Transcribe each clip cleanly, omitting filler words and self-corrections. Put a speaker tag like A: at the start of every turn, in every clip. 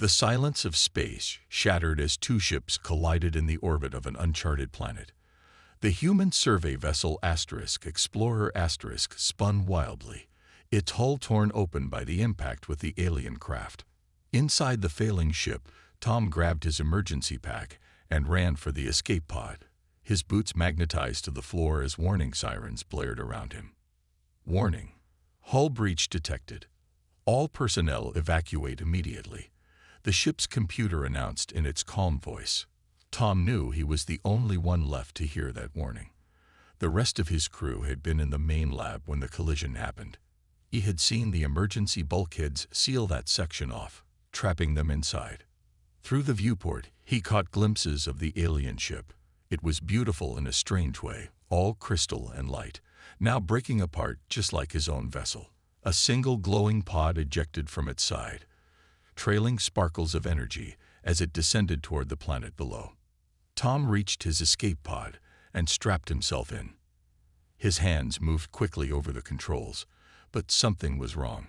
A: The silence of space shattered as two ships collided in the orbit of an uncharted planet. The human survey vessel Explorer spun wildly, its hull torn open by the impact with the alien craft. Inside the failing ship, Tom grabbed his emergency pack and ran for the escape pod, his boots magnetized to the floor as warning sirens blared around him. Warning. Hull breach detected. All personnel evacuate immediately, the ship's computer announced in its calm voice. Tom knew he was the only one left to hear that warning. The rest of his crew had been in the main lab when the collision happened. He had seen the emergency bulkheads seal that section off, trapping them inside. Through the viewport, he caught glimpses of the alien ship. It was beautiful in a strange way, all crystal and light, now breaking apart just like his own vessel. A single glowing pod ejected from its side, trailing sparkles of energy as it descended toward the planet below. Tom reached his escape pod and strapped himself in. His hands moved quickly over the controls, but something was wrong.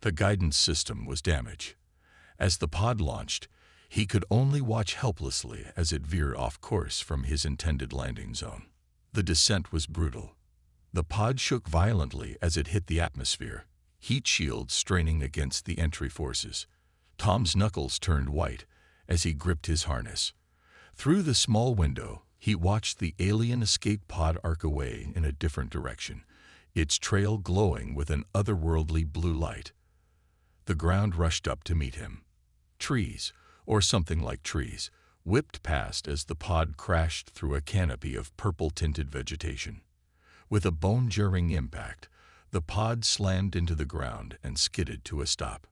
A: The guidance system was damaged. As the pod launched, he could only watch helplessly as it veered off course from his intended landing zone. The descent was brutal. The pod shook violently as it hit the atmosphere, heat shields straining against the entry forces. Tom's knuckles turned white as he gripped his harness. Through the small window, he watched the alien escape pod arc away in a different direction, its trail glowing with an otherworldly blue light. The ground rushed up to meet him. Trees, or something like trees, whipped past as the pod crashed through a canopy of purple-tinted vegetation. With a bone-jarring impact, the pod slammed into the ground and skidded to a stop.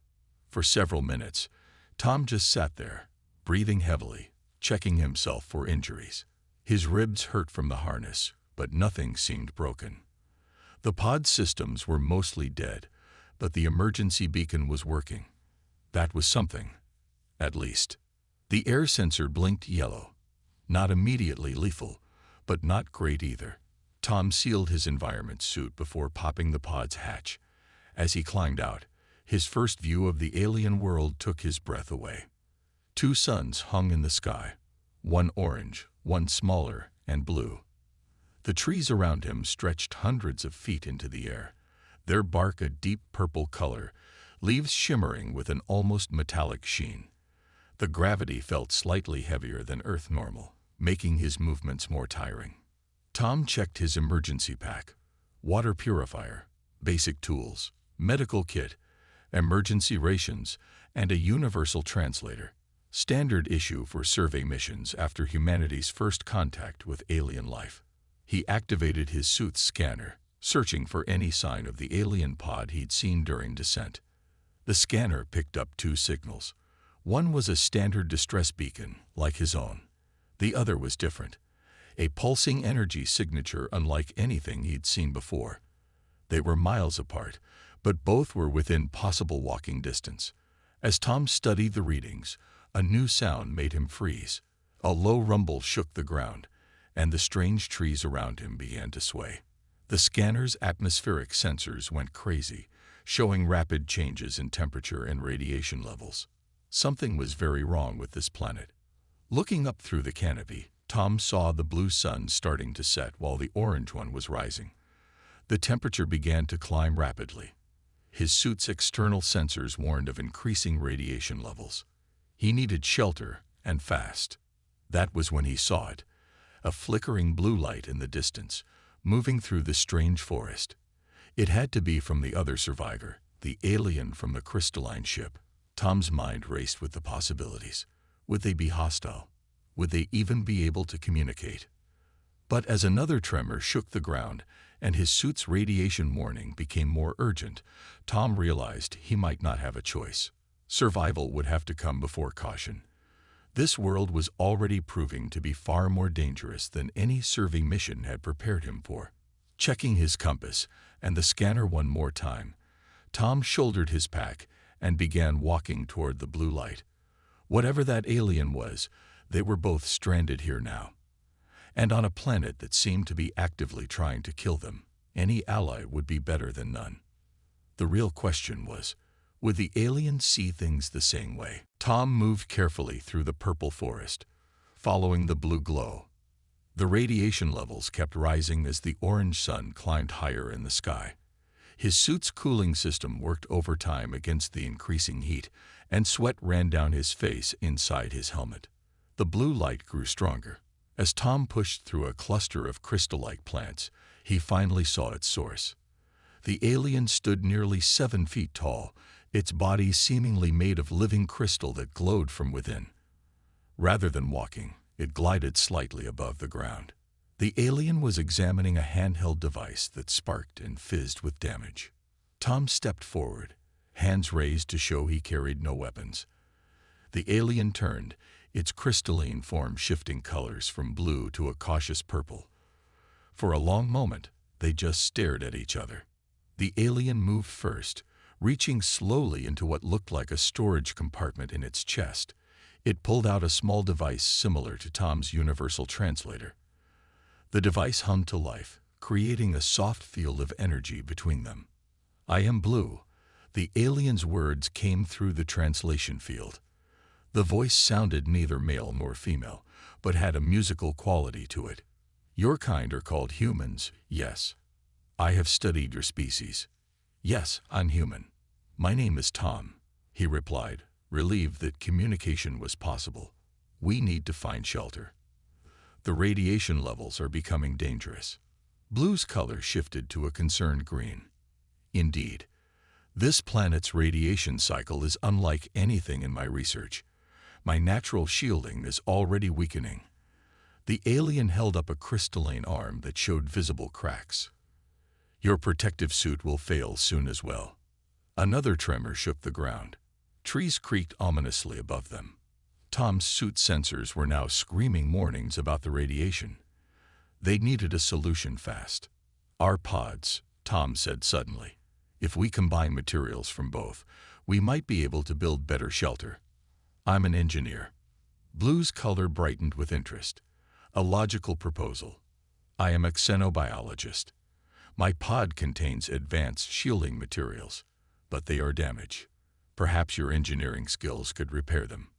A: For several minutes, Tom just sat there, breathing heavily, checking himself for injuries. His ribs hurt from the harness, but nothing seemed broken. The pod systems were mostly dead, but the emergency beacon was working. That was something, at least. The air sensor blinked yellow. Not immediately lethal, but not great either. Tom sealed his environment suit before popping the pod's hatch. As he climbed out, his first view of the alien world took his breath away. Two suns hung in the sky, one orange, one smaller and blue. The trees around him stretched hundreds of feet into the air, their bark a deep purple color, leaves shimmering with an almost metallic sheen. The gravity felt slightly heavier than Earth normal, making his movements more tiring. Tom checked his emergency pack: water purifier, basic tools, medical kit, emergency rations, and a universal translator. Standard issue for survey missions after humanity's first contact with alien life. He activated his suit's scanner, searching for any sign of the alien pod he'd seen during descent. The scanner picked up two signals. One was a standard distress beacon, like his own. The other was different, a pulsing energy signature unlike anything he'd seen before. They were miles apart, but both were within possible walking distance. As Tom studied the readings, a new sound made him freeze. A low rumble shook the ground, and the strange trees around him began to sway. The scanner's atmospheric sensors went crazy, showing rapid changes in temperature and radiation levels. Something was very wrong with this planet. Looking up through the canopy, Tom saw the blue sun starting to set while the orange one was rising. The temperature began to climb rapidly. His suit's external sensors warned of increasing radiation levels. He needed shelter, and fast. That was when he saw it, a flickering blue light in the distance, moving through the strange forest. It had to be from the other survivor, the alien from the crystalline ship. Tom's mind raced with the possibilities. Would they be hostile? Would they even be able to communicate? But as another tremor shook the ground and his suit's radiation warning became more urgent, Tom realized he might not have a choice. Survival would have to come before caution. This world was already proving to be far more dangerous than any survey mission had prepared him for. Checking his compass and the scanner one more time, Tom shouldered his pack and began walking toward the blue light. Whatever that alien was, they were both stranded here now, and on a planet that seemed to be actively trying to kill them. Any ally would be better than none. The real question was, Would the aliens see things the same way? Tom moved carefully through the purple forest, following the blue glow. The radiation levels kept rising as the orange sun climbed higher in the sky. His suit's cooling system worked overtime against the increasing heat, and sweat ran down his face inside his helmet. The blue light grew stronger. As Tom pushed through a cluster of crystal-like plants, he finally saw its source. The alien stood nearly 7 feet tall, its body seemingly made of living crystal that glowed from within. Rather than walking, it glided slightly above the ground. The alien was examining a handheld device that sparked and fizzed with damage. Tom stepped forward, hands raised to show he carried no weapons. The alien turned, its crystalline form shifting colors from blue to a cautious purple. For a long moment, they just stared at each other. The alien moved first, reaching slowly into what looked like a storage compartment in its chest. It pulled out a small device similar to Tom's universal translator. The device hummed to life, creating a soft field of energy between them. "I am blue." The alien's words came through the translation field. The voice sounded neither male nor female, but had a musical quality to it. "Your kind are called humans, yes. I have studied your species. Yes, I'm human. My name is Tom," he replied, relieved that communication was possible. "We need to find shelter. The radiation levels are becoming dangerous." Blue's color shifted to a concerned green. "Indeed. This planet's radiation cycle is unlike anything in my research. My natural shielding is already weakening." The alien held up a crystalline arm that showed visible cracks. "Your protective suit will fail soon as well." Another tremor shook the ground. Trees creaked ominously above them. Tom's suit sensors were now screaming warnings about the radiation. They needed a solution fast. "Our pods," Tom said suddenly. "If we combine materials from both, we might be able to build better shelter." "I'm an engineer." Blue's color brightened with interest. "A logical proposal. I am a xenobiologist. My pod contains advanced shielding materials, but they are damaged. Perhaps your engineering skills could repair them."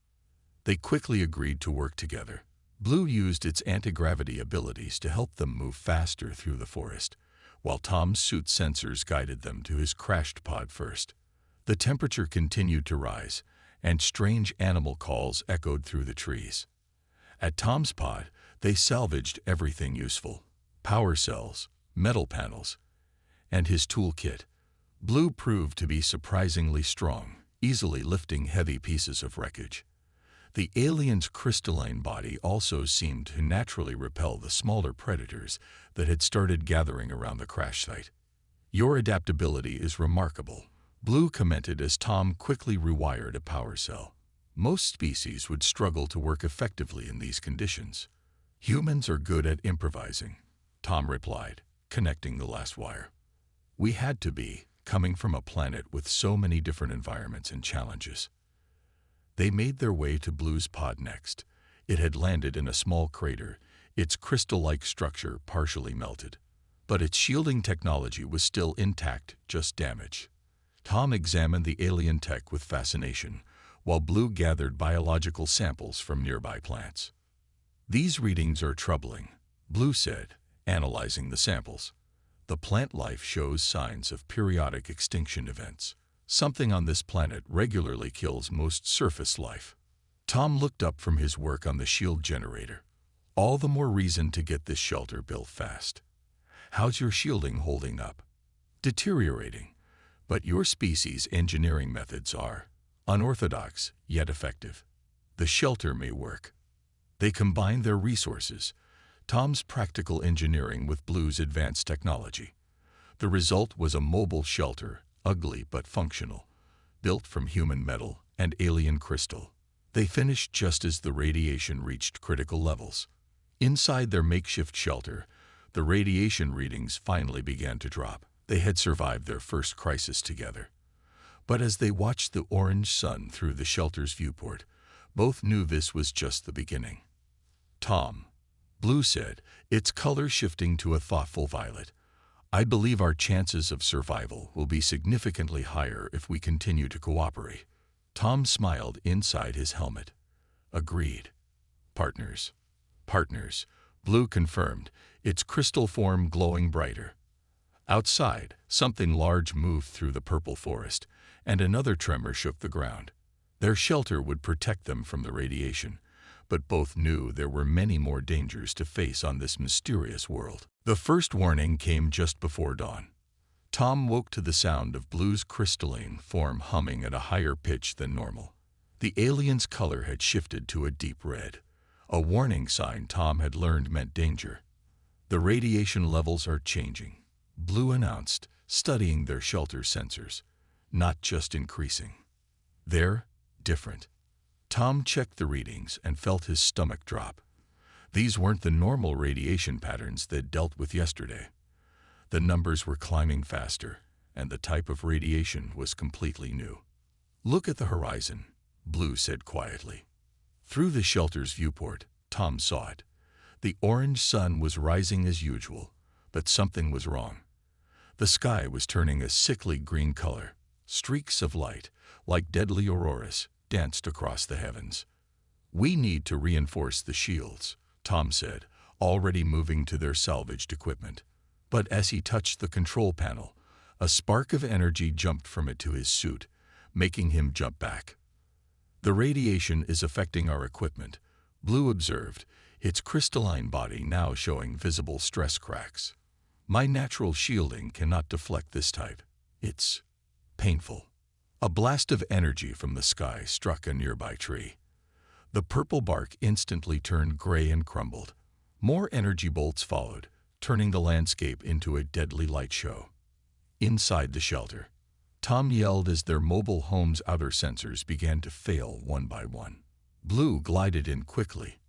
A: They quickly agreed to work together. Blue used its anti-gravity abilities to help them move faster through the forest, while Tom's suit sensors guided them to his crashed pod first. The temperature continued to rise, and strange animal calls echoed through the trees. At Tom's pod, they salvaged everything useful: power cells, metal panels, and his toolkit. Blue proved to be surprisingly strong, easily lifting heavy pieces of wreckage. The alien's crystalline body also seemed to naturally repel the smaller predators that had started gathering around the crash site. "Your adaptability is remarkable," Blue commented as Tom quickly rewired a power cell. "Most species would struggle to work effectively in these conditions." "Humans are good at improvising," Tom replied, connecting the last wire. "We had to be, coming from a planet with so many different environments and challenges." They made their way to Blue's pod next. It had landed in a small crater, its crystal-like structure partially melted. But its shielding technology was still intact, just damaged. Tom examined the alien tech with fascination, while Blue gathered biological samples from nearby plants. "These readings are troubling," Blue said, analyzing the samples. "The plant life shows signs of periodic extinction events. Something on this planet regularly kills most surface life." Tom looked up from his work on the shield generator. "All the more reason to get this shelter built fast." "How's your shielding holding up?" "Deteriorating, but your species' engineering methods are unorthodox yet effective. The shelter may work." They combined their resources, Tom's practical engineering with Blue's advanced technology. The result was a mobile shelter, ugly but functional, built from human metal and alien crystal. They finished just as the radiation reached critical levels. Inside their makeshift shelter, the radiation readings finally began to drop. They had survived their first crisis together. But as they watched the orange sun through the shelter's viewport, both knew this was just the beginning. "Tom," Blue said, its color shifting to a thoughtful violet, I believe our chances of survival will be significantly higher if we continue to cooperate. Tom smiled inside his helmet. Agreed. Partners. Partners. Blue confirmed, its crystal form glowing brighter. Outside, something large moved through the purple forest, and another tremor shook the ground. Their shelter would protect them from the radiation, but both knew there were many more dangers to face on this mysterious world. The first warning came just before dawn. Tom woke to the sound of Blue's crystalline form humming at a higher pitch than normal. The alien's color had shifted to a deep red, a warning sign Tom had learned meant danger. The radiation levels are changing, Blue announced, studying their shelter sensors. Not just increasing. They're different. Tom checked the readings and felt his stomach drop. These weren't the normal radiation patterns they'd dealt with yesterday. The numbers were climbing faster, and the type of radiation was completely new. Look at the horizon, Blue said quietly. Through the shelter's viewport, Tom saw it. The orange sun was rising as usual, but something was wrong. The sky was turning a sickly green color. Streaks of light, like deadly auroras, danced across the heavens. We need to reinforce the shields, Tom said, already moving to their salvaged equipment. But as he touched the control panel, a spark of energy jumped from it to his suit, making him jump back. The radiation is affecting our equipment, Blue observed, its crystalline body now showing visible stress cracks. My natural shielding cannot deflect this type. It's painful. A blast of energy from the sky struck a nearby tree. The purple bark instantly turned gray and crumbled. More energy bolts followed, turning the landscape into a deadly light show. Inside the shelter, Tom yelled as their mobile home's outer sensors began to fail one by one. Blue glided in quickly,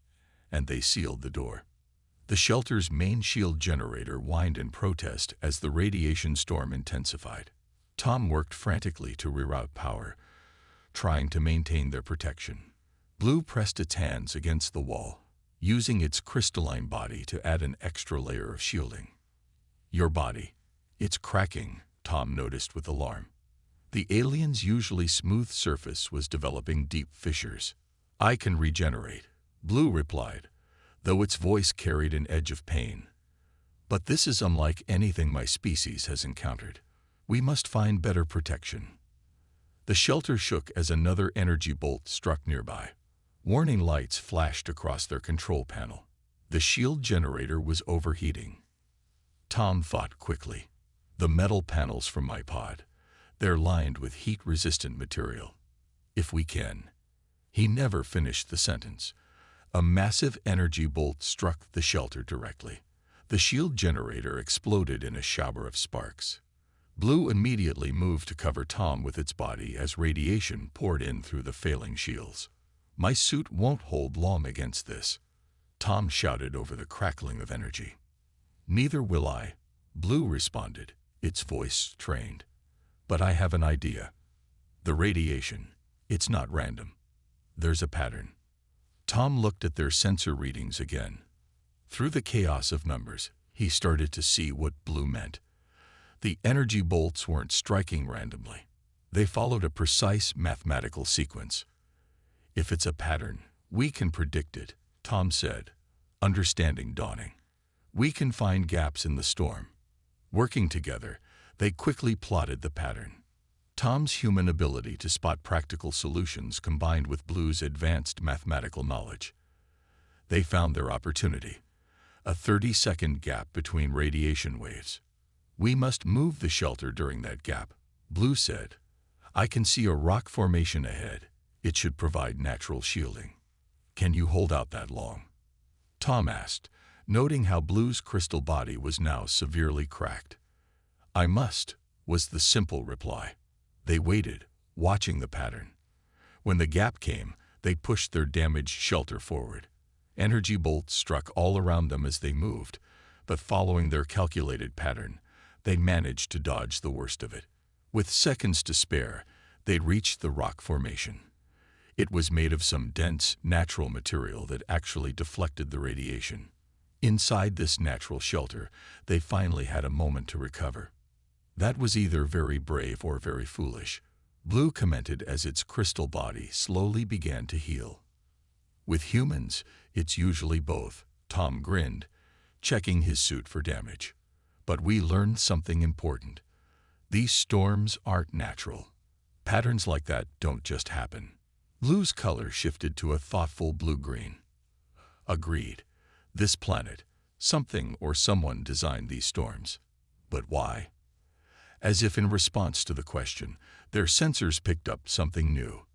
A: and they sealed the door. The shelter's main shield generator whined in protest as the radiation storm intensified. Tom worked frantically to reroute power, trying to maintain their protection. Blue pressed its hands against the wall, using its crystalline body to add an extra layer of shielding. Your body. It's cracking, Tom noticed with alarm. The alien's usually smooth surface was developing deep fissures. I can regenerate, Blue replied, though its voice carried an edge of pain. But this is unlike anything my species has encountered. We must find better protection. The shelter shook as another energy bolt struck nearby. Warning lights flashed across their control panel. The shield generator was overheating. Tom thought quickly. The metal panels from my pod. They're lined with heat-resistant material. If we can. He never finished the sentence. A massive energy bolt struck the shelter directly. The shield generator exploded in a shower of sparks. Blue immediately moved to cover Tom with its body as radiation poured in through the failing shields. My suit won't hold long against this, Tom shouted over the crackling of energy. Neither will I, Blue responded, its voice strained. But I have an idea. The radiation, it's not random. There's a pattern. Tom looked at their sensor readings again. Through the chaos of numbers, he started to see what Blue meant. The energy bolts weren't striking randomly. They followed a precise mathematical sequence. If it's a pattern, we can predict it, Tom said, understanding dawning. We can find gaps in the storm. Working together, they quickly plotted the pattern. Tom's human ability to spot practical solutions combined with Blue's advanced mathematical knowledge. They found their opportunity. A 30-second gap between radiation waves. We must move the shelter during that gap, Blue said. I can see a rock formation ahead. It should provide natural shielding. Can you hold out that long? Tom asked, noting how Blue's crystal body was now severely cracked. I must, was the simple reply. They waited, watching the pattern. When the gap came, they pushed their damaged shelter forward. Energy bolts struck all around them as they moved, but following their calculated pattern, they managed to dodge the worst of it. With seconds to spare, they reached the rock formation. It was made of some dense, natural material that actually deflected the radiation. Inside this natural shelter, they finally had a moment to recover. That was either very brave or very foolish, Blue commented as its crystal body slowly began to heal. With humans, it's usually both, Tom grinned, checking his suit for damage. But we learned something important. These storms aren't natural. Patterns like that don't just happen. Blue's color shifted to a thoughtful blue-green. Agreed. This planet, something or someone designed these storms. But why? As if in response to the question, their sensors picked up something new.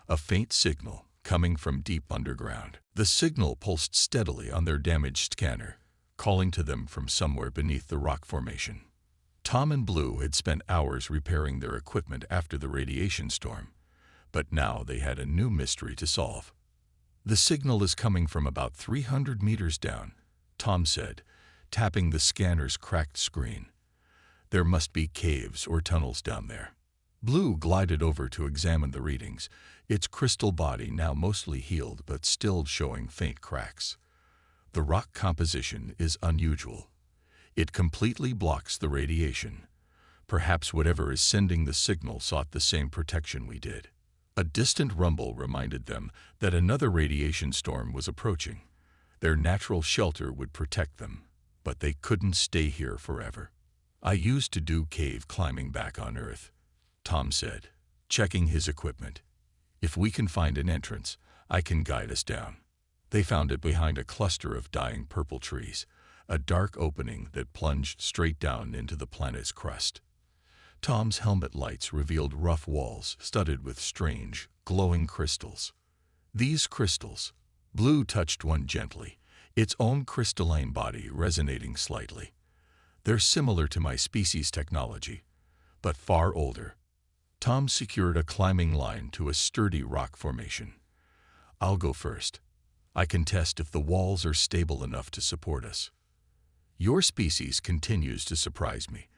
A: A faint signal coming from deep underground. The signal pulsed steadily on their damaged scanner, calling to them from somewhere beneath the rock formation. Tom and Blue had spent hours repairing their equipment after the radiation storm, but now they had a new mystery to solve. The signal is coming from about 300 meters down, Tom said, tapping the scanner's cracked screen. There must be caves or tunnels down there. Blue glided over to examine the readings, its crystal body now mostly healed but still showing faint cracks. The rock composition is unusual. It completely blocks the radiation. Perhaps whatever is sending the signal sought the same protection we did. A distant rumble reminded them that another radiation storm was approaching. Their natural shelter would protect them, but they couldn't stay here forever. I used to do cave climbing back on Earth, Tom said, checking his equipment. If we can find an entrance, I can guide us down. They found it behind a cluster of dying purple trees, a dark opening that plunged straight down into the planet's crust. Tom's helmet lights revealed rough walls studded with strange, glowing crystals. These crystals, Blue touched one gently, its own crystalline body resonating slightly. They're similar to my species' technology, but far older. Tom secured a climbing line to a sturdy rock formation. I'll go first. I can test if the walls are stable enough to support us. Your species continues to surprise me,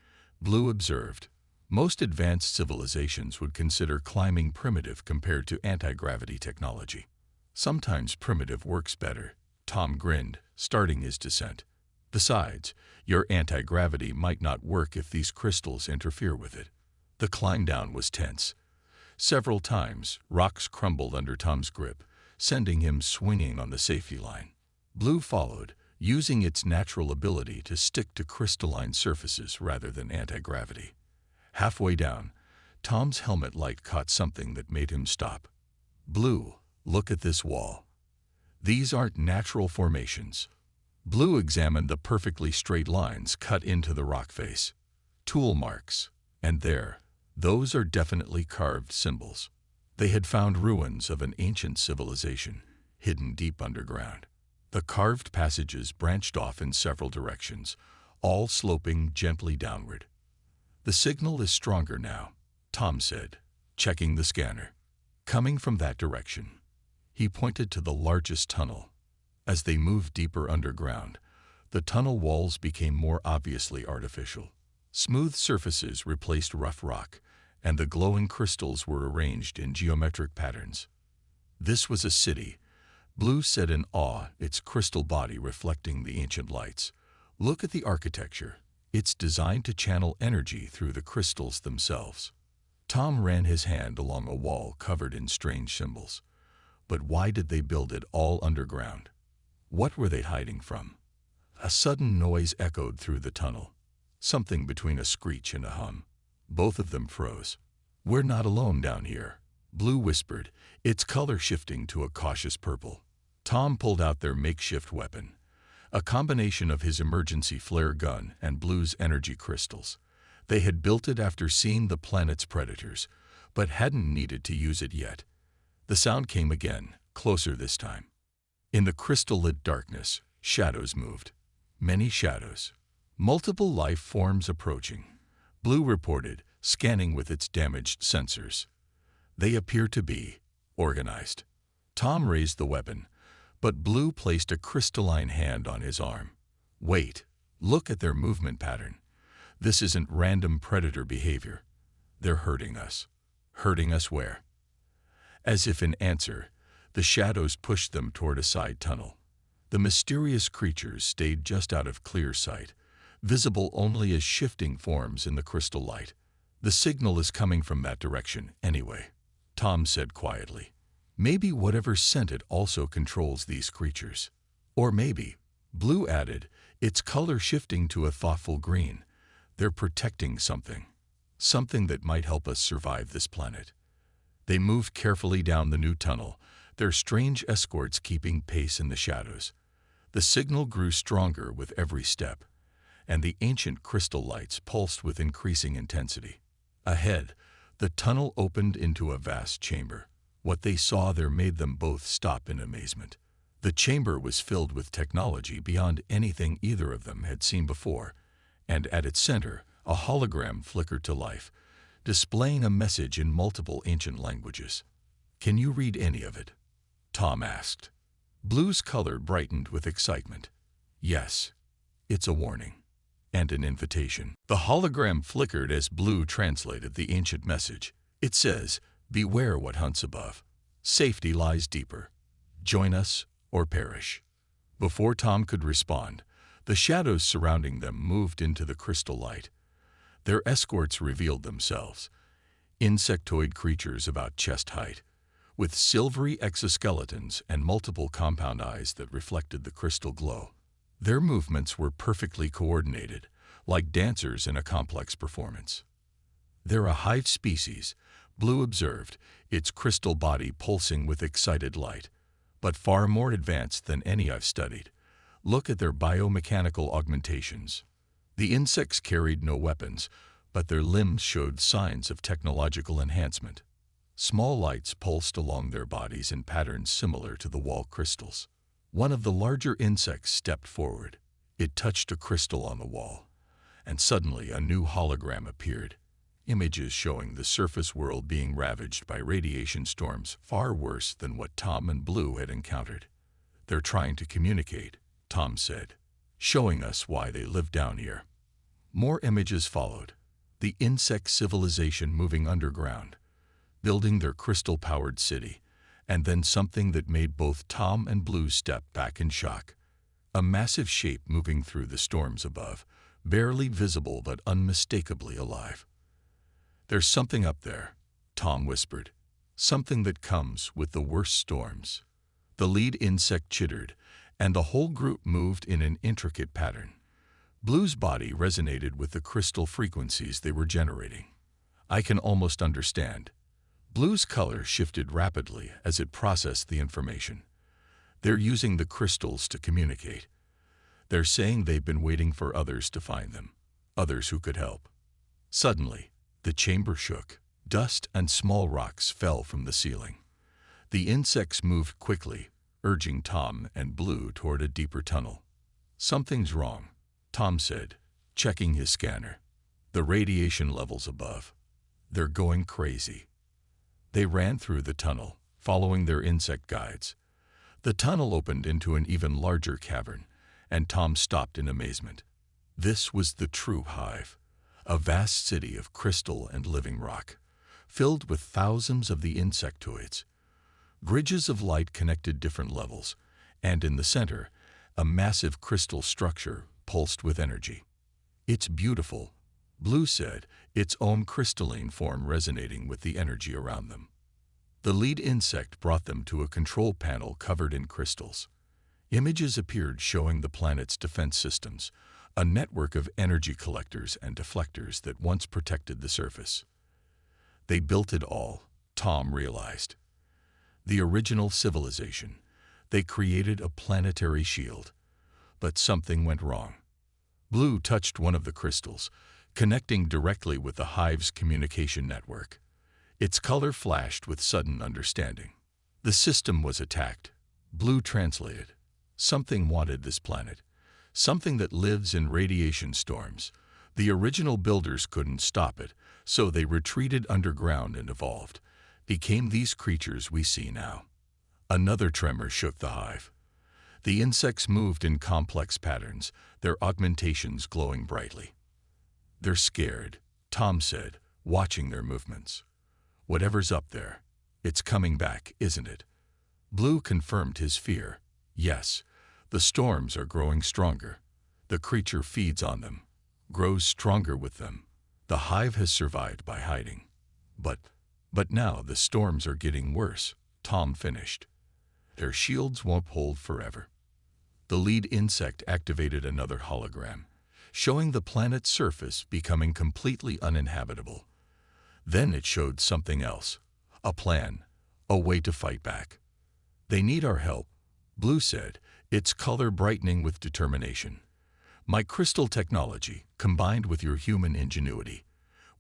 A: Blue observed. Most advanced civilizations would consider climbing primitive compared to anti-gravity technology. Sometimes primitive works better, Tom grinned, starting his descent. Besides, your anti-gravity might not work if these crystals interfere with it. The climb down was tense. Several times, rocks crumbled under Tom's grip, sending him swinging on the safety line. Blue followed, using its natural ability to stick to crystalline surfaces rather than anti-gravity. Halfway down, Tom's helmet light caught something that made him stop. Blue, look at this wall. These aren't natural formations. Blue examined the perfectly straight lines cut into the rock face. Tool marks. And there, those are definitely carved symbols. They had found ruins of an ancient civilization, hidden deep underground. The carved passages branched off in several directions, all sloping gently downward. The signal is stronger now, Tom said, checking the scanner. Coming from that direction. He pointed to the largest tunnel. As they moved deeper underground, the tunnel walls became more obviously artificial. Smooth surfaces replaced rough rock, and the glowing crystals were arranged in geometric patterns. This was a city, Blue said in awe, its crystal body reflecting the ancient lights. Look at the architecture. It's designed to channel energy through the crystals themselves. Tom ran his hand along a wall covered in strange symbols. But why did they build it all underground? What were they hiding from? A sudden noise echoed through the tunnel, something between a screech and a hum. Both of them froze. We're not alone down here, Blue whispered, its color shifting to a cautious purple. Tom pulled out their makeshift weapon, a combination of his emergency flare gun and Blue's energy crystals. They had built it after seeing the planet's predators, but hadn't needed to use it yet. The sound came again, closer this time. In the crystal-lit darkness, shadows moved. Many shadows. Multiple life forms approaching, Blue reported, scanning with its damaged sensors. They appear to be organized. Tom raised the weapon, but Blue placed a crystalline hand on his arm. Wait, look at their movement pattern. This isn't random predator behavior. They're hurting us. Hurting us where? As if in answer, the shadows pushed them toward a side tunnel. The mysterious creatures stayed just out of clear sight, visible only as shifting forms in the crystal light. "The signal is coming from that direction, anyway," Tom said quietly. "Maybe whatever sent it also controls these creatures. Or maybe," Blue added, its color shifting to a thoughtful green, "they're protecting something. Something that might help us survive this planet." They moved carefully down the new tunnel, their strange escorts keeping pace in the shadows. The signal grew stronger with every step, and the ancient crystal lights pulsed with increasing intensity. Ahead, the tunnel opened into a vast chamber. What they saw there made them both stop in amazement. The chamber was filled with technology beyond anything either of them had seen before, and at its center, a hologram flickered to life, displaying a message in multiple ancient languages. "Can you read any of it?" Tom asked. Blue's color brightened with excitement. "Yes, it's a warning and an invitation." The hologram flickered as Blue translated the ancient message. It says, "Beware what hunts above. Safety lies deeper. Join us or perish." Before Tom could respond, the shadows surrounding them moved into the crystal light. Their escorts revealed themselves, insectoid creatures about chest height, with silvery exoskeletons and multiple compound eyes that reflected the crystal glow. Their movements were perfectly coordinated, like dancers in a complex performance. "They're a hive species," Blue observed, its crystal body pulsing with excited light, "but far more advanced than any I've studied. Look at their biomechanical augmentations." The insects carried no weapons, but their limbs showed signs of technological enhancement. Small lights pulsed along their bodies in patterns similar to the wall crystals. One of the larger insects stepped forward. It touched a crystal on the wall, and suddenly a new hologram appeared. Images showing the surface world being ravaged by radiation storms far worse than what Tom and Blue had encountered. "They're trying to communicate," Tom said, "showing us why they live down here." More images followed. The insect civilization moving underground, building their crystal-powered city, and then something that made both Tom and Blue step back in shock. A massive shape moving through the storms above, barely visible but unmistakably alive. "There's something up there," Tom whispered. "Something that comes with the worst storms." The lead insect chittered, and the whole group moved in an intricate pattern. Blue's body resonated with the crystal frequencies they were generating. "I can almost understand." Blue's color shifted rapidly as it processed the information. "They're using the crystals to communicate. They're saying they've been waiting for others to find them, others who could help." Suddenly, the chamber shook. Dust and small rocks fell from the ceiling. The insects moved quickly, urging Tom and Blue toward a deeper tunnel. "Something's wrong," Tom said, checking his scanner. "The radiation levels above. They're going crazy." They ran through the tunnel, following their insect guides. The tunnel opened into an even larger cavern, and Tom stopped in amazement. This was the true hive, a vast city of crystal and living rock, filled with thousands of the insectoids. Bridges of light connected different levels, and in the center, a massive crystal structure pulsed with energy. "It's beautiful," Blue said, its own crystalline form resonating with the energy around them. The lead insect brought them to a control panel covered in crystals. Images appeared showing the planet's defense systems, a network of energy collectors and deflectors that once protected the surface. They built it all, Tom realized. The original civilization. They created a planetary shield. But something went wrong. Blue touched one of the crystals, connecting directly with the hive's communication network. Its color flashed with sudden understanding. The system was attacked. Blue translated. Something wanted this planet. Something that lives in radiation storms. The original builders couldn't stop it, so they retreated underground and evolved. Became these creatures we see now. Another tremor shook the hive. The insects moved in complex patterns, their augmentations glowing brightly. "They're scared," Tom said, watching their movements. "Whatever's up there, it's coming back, isn't it?" Blue confirmed his fear. "Yes, The storms are growing stronger. The creature feeds on them, grows stronger with them. The hive has survived by hiding. But now the storms are getting worse, Tom finished. Their shields won't hold forever. The lead insect activated another hologram, showing the planet's surface becoming completely uninhabitable. Then it showed something else, a plan, a way to fight back. They need our help, Blue said, its color brightening with determination. My crystal technology, combined with your human ingenuity,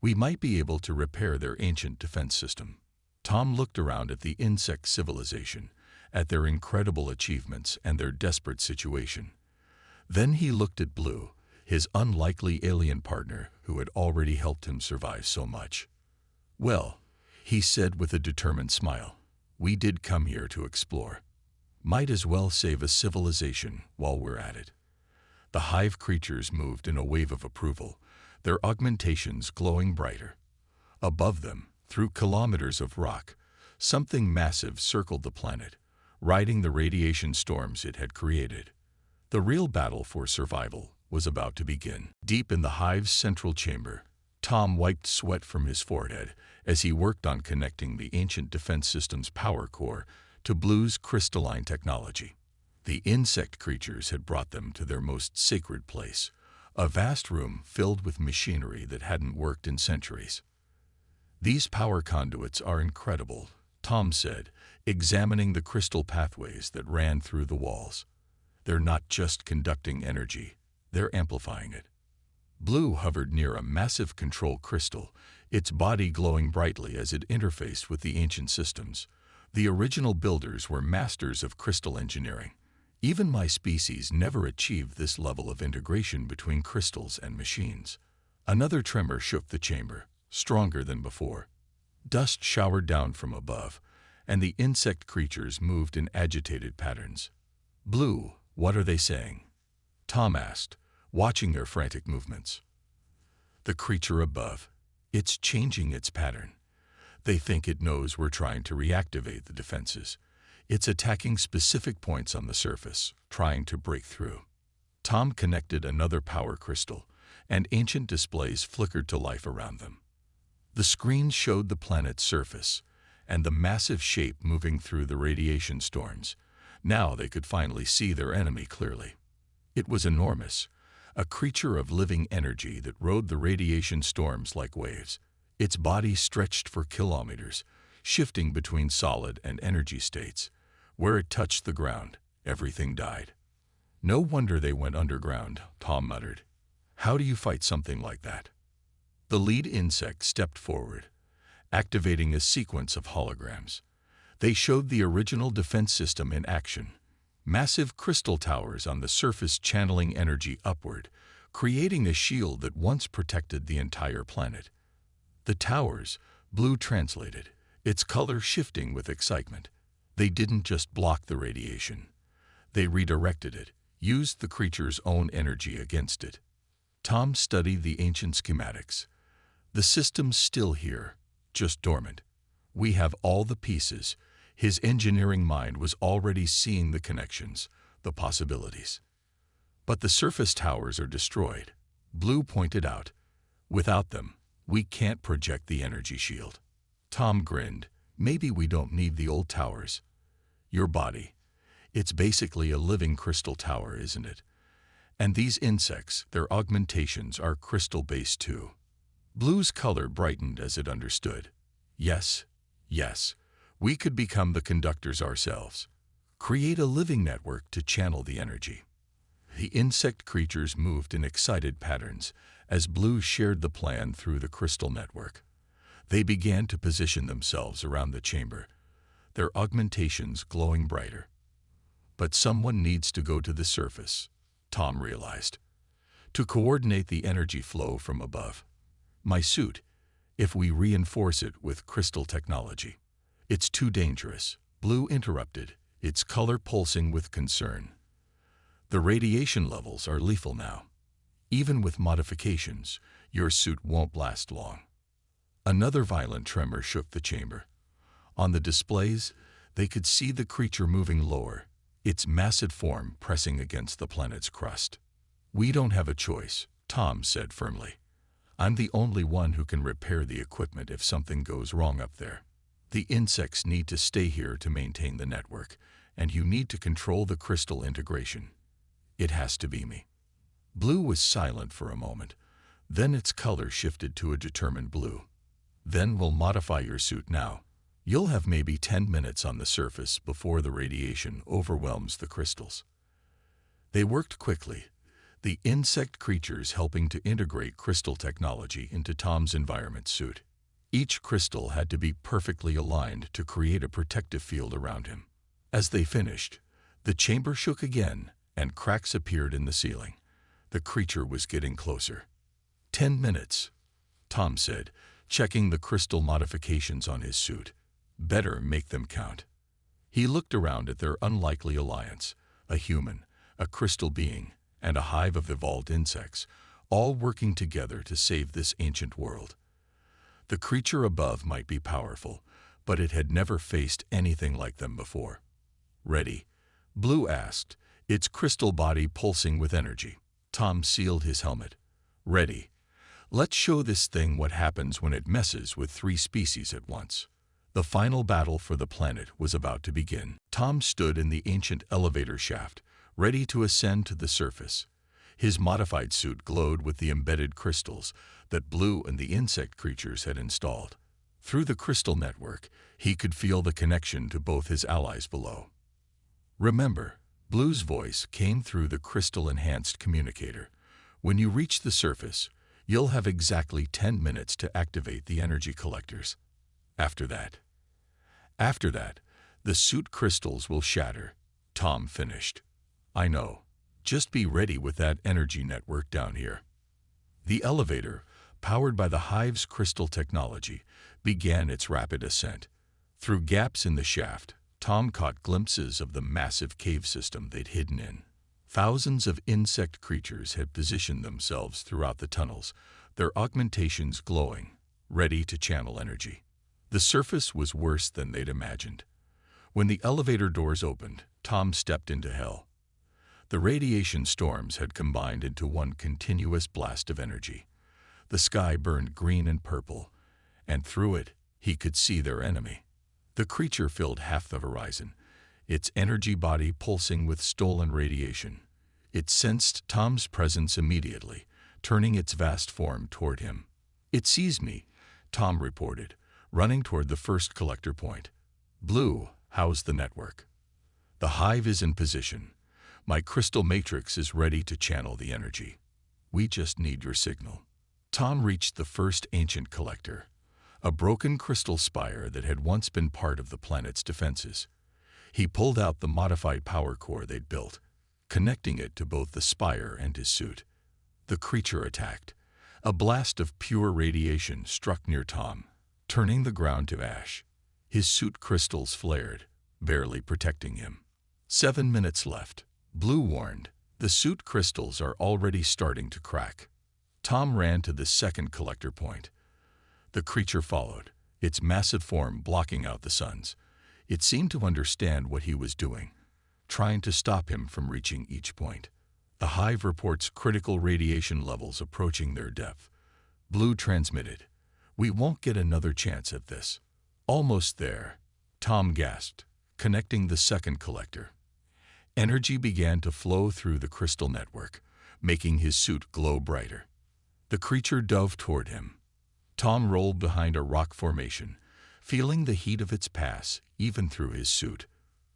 A: we might be able to repair their ancient defense system. Tom looked around at the insect civilization, at their incredible achievements and their desperate situation. Then he looked at Blue, his unlikely alien partner who had already helped him survive so much. Well, he said with a determined smile, we did come here to explore. Might as well save a civilization while we're at it. The hive creatures moved in a wave of approval, their augmentations glowing brighter. Above them, through kilometers of rock, something massive circled the planet, riding the radiation storms it had created. The real battle for survival was about to begin. Deep in the hive's central chamber, Tom wiped sweat from his forehead as he worked on connecting the ancient defense system's power core to Blue's crystalline technology. The insect creatures had brought them to their most sacred place, a vast room filled with machinery that hadn't worked in centuries. These power conduits are incredible, Tom said, examining the crystal pathways that ran through the walls. They're not just conducting energy, they're amplifying it. Blue hovered near a massive control crystal, its body glowing brightly as it interfaced with the ancient systems. The original builders were masters of crystal engineering. Even my species never achieved this level of integration between crystals and machines. Another tremor shook the chamber, stronger than before. Dust showered down from above, and the insect creatures moved in agitated patterns. Blue, what are they saying? Tom asked, watching their frantic movements. The creature above, it's changing its pattern. They think it knows we're trying to reactivate the defenses. It's attacking specific points on the surface, trying to break through. Tom connected another power crystal, and ancient displays flickered to life around them. The screens showed the planet's surface, and the massive shape moving through the radiation storms. Now they could finally see their enemy clearly. It was enormous, a creature of living energy that rode the radiation storms like waves. Its body stretched for kilometers, shifting between solid and energy states. Where it touched the ground, everything died. No wonder they went underground, Tom muttered. How do you fight something like that? The lead insect stepped forward, activating a sequence of holograms. They showed the original defense system in action. Massive crystal towers on the surface channeling energy upward, creating a shield that once protected the entire planet. The towers, Blue translated, its color shifting with excitement. They didn't just block the radiation. They redirected it, used the creature's own energy against it. Tom studied the ancient schematics. The system's still here, just dormant. We have all the pieces. His engineering mind was already seeing the connections, the possibilities. But the surface towers are destroyed, Blue pointed out. Without them, we can't project the energy shield. Tom grinned. Maybe we don't need the old towers. Your body, it's basically a living crystal tower, isn't it? And these insects, their augmentations are crystal-based too. Blue's color brightened as it understood. Yes, we could become the conductors ourselves. Create a living network to channel the energy. The insect creatures moved in excited patterns as Blue shared the plan through the crystal network. They began to position themselves around the chamber, their augmentations glowing brighter. But someone needs to go to the surface, Tom realized, to coordinate the energy flow from above. My suit, if we reinforce it with crystal technology. It's too dangerous, Blue interrupted, its color pulsing with concern. The radiation levels are lethal now. Even with modifications, your suit won't last long. Another violent tremor shook the chamber. On the displays, they could see the creature moving lower, its massive form pressing against the planet's crust. "We don't have a choice," Tom said firmly. "I'm the only one who can repair the equipment if something goes wrong up there. The insects need to stay here to maintain the network, and you need to control the crystal integration. It has to be me." Blue was silent for a moment. Then its color shifted to a determined blue. "Then we'll modify your suit now. You'll have maybe 10 minutes on the surface before the radiation overwhelms the crystals." They worked quickly, the insect creatures helping to integrate crystal technology into Tom's environment suit. Each crystal had to be perfectly aligned to create a protective field around him. As they finished, the chamber shook again and cracks appeared in the ceiling. The creature was getting closer. 10 minutes, Tom said, checking the crystal modifications on his suit. "Better make them count." He looked around at their unlikely alliance, a human, a crystal being, and a hive of evolved insects, all working together to save this ancient world. The creature above might be powerful, but it had never faced anything like them before. "Ready?" Blue asked, its crystal body pulsing with energy. Tom sealed his helmet. "Ready. Let's show this thing what happens when it messes with 3 species at once." The final battle for the planet was about to begin. Tom stood in the ancient elevator shaft, ready to ascend to the surface. His modified suit glowed with the embedded crystals that Blue and the insect creatures had installed. Through the crystal network, he could feel the connection to both his allies below. "Remember," Blue's voice came through the crystal-enhanced communicator. "When you reach the surface, you'll have exactly 10 minutes to activate the energy collectors. After that, the suit crystals will shatter." Tom finished. "I know. Just be ready with that energy network down here." The elevator, powered by the hive's crystal technology, began its rapid ascent. Through gaps in the shaft, Tom caught glimpses of the massive cave system they'd hidden in. Thousands of insect creatures had positioned themselves throughout the tunnels, their augmentations glowing, ready to channel energy. The surface was worse than they'd imagined. When the elevator doors opened, Tom stepped into hell. The radiation storms had combined into one continuous blast of energy. The sky burned green and purple, and through it, he could see their enemy. The creature filled half the horizon, its energy body pulsing with stolen radiation. It sensed Tom's presence immediately, turning its vast form toward him. "It sees me," Tom reported, running toward the first collector point. "Blue, how's the network?" "The hive is in position. My crystal matrix is ready to channel the energy. We just need your signal." Tom reached the first ancient collector, a broken crystal spire that had once been part of the planet's defenses. He pulled out the modified power core they'd built, connecting it to both the spire and his suit. The creature attacked. A blast of pure radiation struck near Tom, turning the ground to ash. His suit crystals flared, barely protecting him. 7 minutes left, Blue warned. "The suit crystals are already starting to crack." Tom ran to the second collector point. The creature followed, its massive form blocking out the suns. It seemed to understand what he was doing, trying to stop him from reaching each point. "The hive reports critical radiation levels approaching their depth." Blue transmitted. "We won't get another chance at this." "Almost there," Tom gasped, connecting the second collector. Energy began to flow through the crystal network, making his suit glow brighter. The creature dove toward him. Tom rolled behind a rock formation, feeling the heat of its pass even through his suit.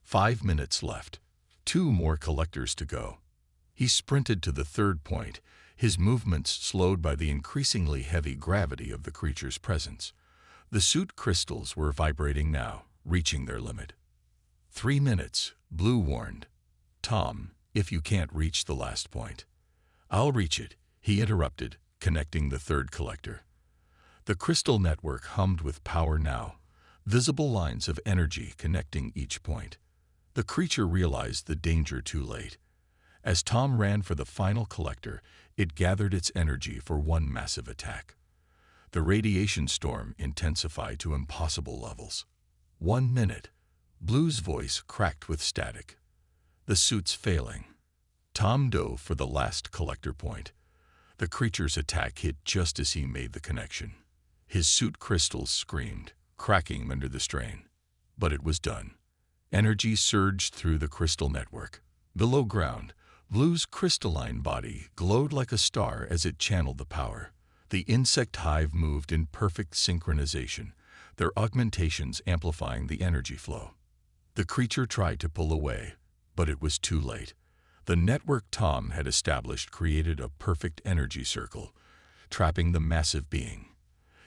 A: 5 minutes left. 2 more collectors to go. He sprinted to the third point, his movements slowed by the increasingly heavy gravity of the creature's presence. The suit crystals were vibrating now, reaching their limit. 3 minutes, Blue warned. "Tom, if you can't reach the last point." "I'll reach it," he interrupted, connecting the third collector. The crystal network hummed with power now, visible lines of energy connecting each point. The creature realized the danger too late. As Tom ran for the final collector, it gathered its energy for one massive attack. The radiation storm intensified to impossible levels. 1 minute. Blue's voice cracked with static. The suit's failing. Tom dove for the last collector point. The creature's attack hit just as he made the connection. His suit crystals screamed, cracking under the strain. But it was done. Energy surged through the crystal network. Below ground, Blue's crystalline body glowed like a star as it channeled the power. The insect hive moved in perfect synchronization, their augmentations amplifying the energy flow. The creature tried to pull away, but it was too late. The network Tom had established created a perfect energy circle, trapping the massive being.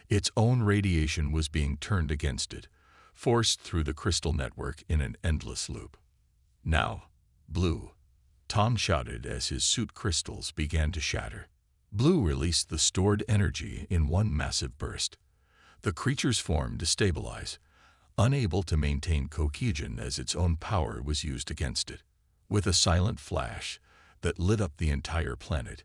A: Its own radiation was being turned against it, forced through the crystal network in an endless loop. "Now, Blue," Tom shouted as his suit crystals began to shatter. Blue released the stored energy in one massive burst. The creature's form destabilized, unable to maintain cohesion as its own power was used against it. With a silent flash that lit up the entire planet,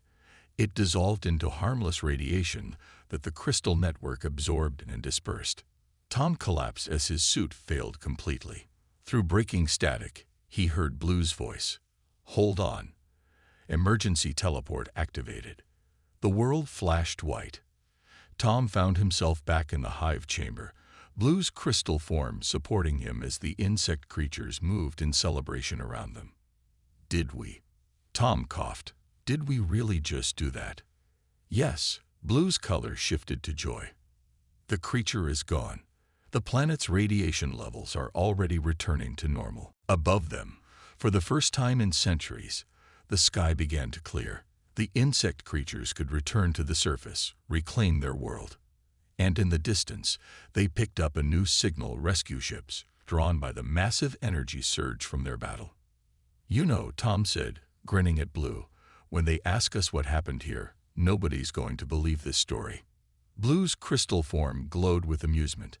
A: it dissolved into harmless radiation that the crystal network absorbed and dispersed. Tom collapsed as his suit failed completely. Through breaking static, he heard Blue's voice. "Hold on." Emergency teleport activated. The world flashed white. Tom found himself back in the hive chamber, Blue's crystal form supporting him as the insect creatures moved in celebration around them. "Did we?" Tom coughed. "Did we really just do that?" "Yes." Blue's color shifted to joy. "The creature is gone. The planet's radiation levels are already returning to normal." Above them, for the first time in centuries, the sky began to clear. The insect creatures could return to the surface, reclaim their world. And in the distance, they picked up a new signal: rescue ships, drawn by the massive energy surge from their battle. "You know," Tom said, grinning at Blue, "when they ask us what happened here, nobody's going to believe this story." Blue's crystal form glowed with amusement.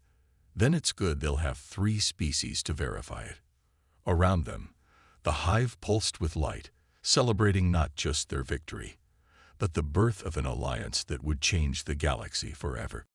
A: "Then it's good they'll have 3 species to verify it." Around them, the hive pulsed with light, celebrating not just their victory, but the birth of an alliance that would change the galaxy forever.